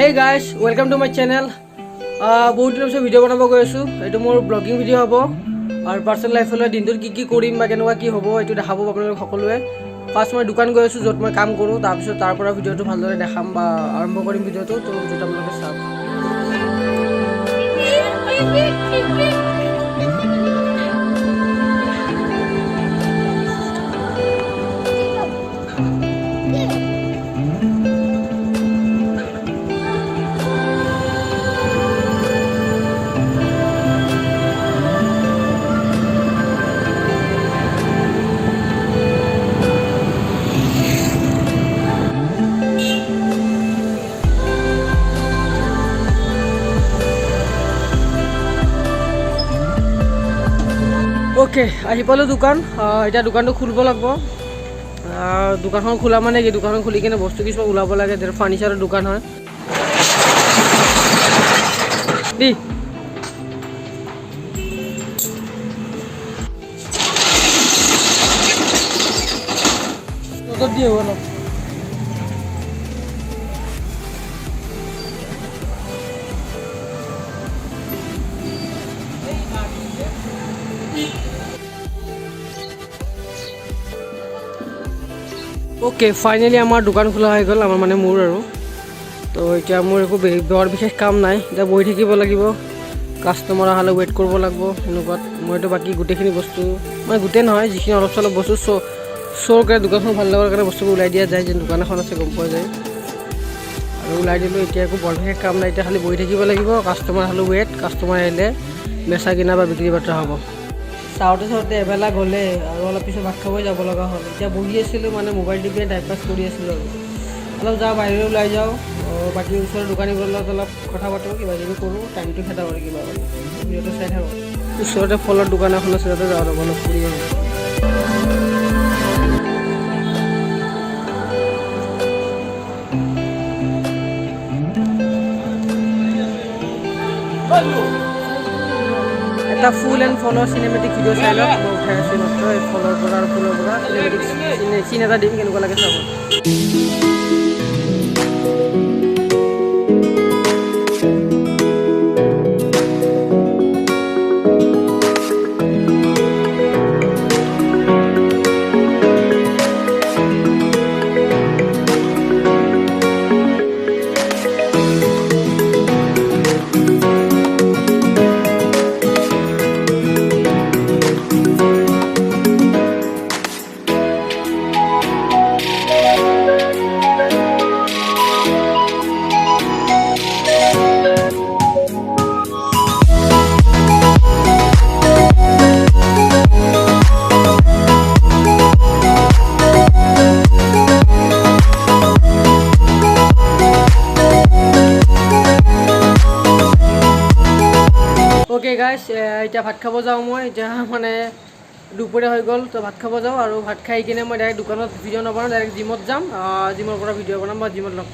Hey guys, welcome to my channel. বহুত দিনৰ পিছত ভিডিঅ' বনাব গৈ আছোঁ। এইটো মোৰ ব্লগিং ভিডিঅ' হ'ব আৰু পাৰ্চনেল লাইফলৈ দিনটোত কি কৰিম বা কেনেকুৱা কি হ'ব এইটো দেখাব আপোনালোক সকলোৱে। ফাৰ্ষ্ট মই দোকান গৈ আছোঁ য'ত মই কাম কৰোঁ, তাৰপিছত তাৰ পৰা ভিডিঅ'টো ভালদৰে দেখাম বা আৰম্ভ কৰিম ভিডিঅ'টো, তো য'ত আপোনালোকে চাওক। ओके आহি পালোঁ দোকান। এতিয়া দোকানটো খুলিব লাগিব। দোকানখন খোলা মানে কি, দোকানখন খুলি কিনে বস্তু কিছুমান ওলাব লাগে। ফাৰ্নিচাৰৰ দোকান হয় দি দিয়ে অলপ ओके फाइनेली आमार दुकान खोला हो गल आमार माने मोर आरो तो इतना मोर एको बर विशेष काम नाई इतना बहि থাকিব লাগিব কাস্টমাৰ আহালে वेट কৰিব লাগিব এনেকুৱাত মইতো বাকি গুটেখিনি বস্তু মানে গুটে নহয় যিখিনি অলপ চলপ বস্তু শোৰ কৰে দোকানখন ভাল লগাৰ কাৰণে বস্তু উলাই দিয়া যায় যে দোকান এখন আছে গম পোৱা যায় আৰু উলাই দিলো এতিয়া একো বৰ বিশেষ কাম নাই এতিয়া খালি বহি থাকিব লাগিব কাস্টমাৰ আহালে वेट কাস্টমাৰ আহিলে বেচা কিনা বা বিক্ৰী বাৰ্তা হ'ব চাওঁতে এবেলা গ'লে আৰু অলপ পিছত ভাত খাবই যাব লগা হ'ল এতিয়া বহি আছিলোঁ মানে মোবাইল টিপি টাইম পাছ কৰি আছিলোঁ আৰু অলপ যাওঁ বাহিৰলৈ ওলাই যাওঁ বাকী ওচৰৰ দোকানীবোৰৰ লগত অলপ কথা পাতোঁ কিবা কিবি কৰোঁ টাইমটো খেদা কৰি কিবা ভিডিঅ'টো চাই থাকোঁ ওচৰতে ফলৰ দোকান এখন আছে তাতে যাওঁ অলপ ফুৰি আহিম এটা ফুল এণ্ড ফলৰ চিনেমেটিক ভিডিঅ' চাই লওক মই উঠাই আছোঁ মাত্ৰ এই ফলৰ পৰা আৰু ফুলৰ পৰা চিনেমেটিক চিন এটা দিম কেনেকুৱা লাগে চাব ओके गाइस इतना भात खाब जाऊँ मैं इतना माने दुपरिया हो गल तो भात खाब जाऊँ और भात खाई किने मैं डायरेक्ट दुकान भिडिओ नबनाऊँ डायरेक्ट जिमत जाम जिमर भिडिओ बनाम जिमत लग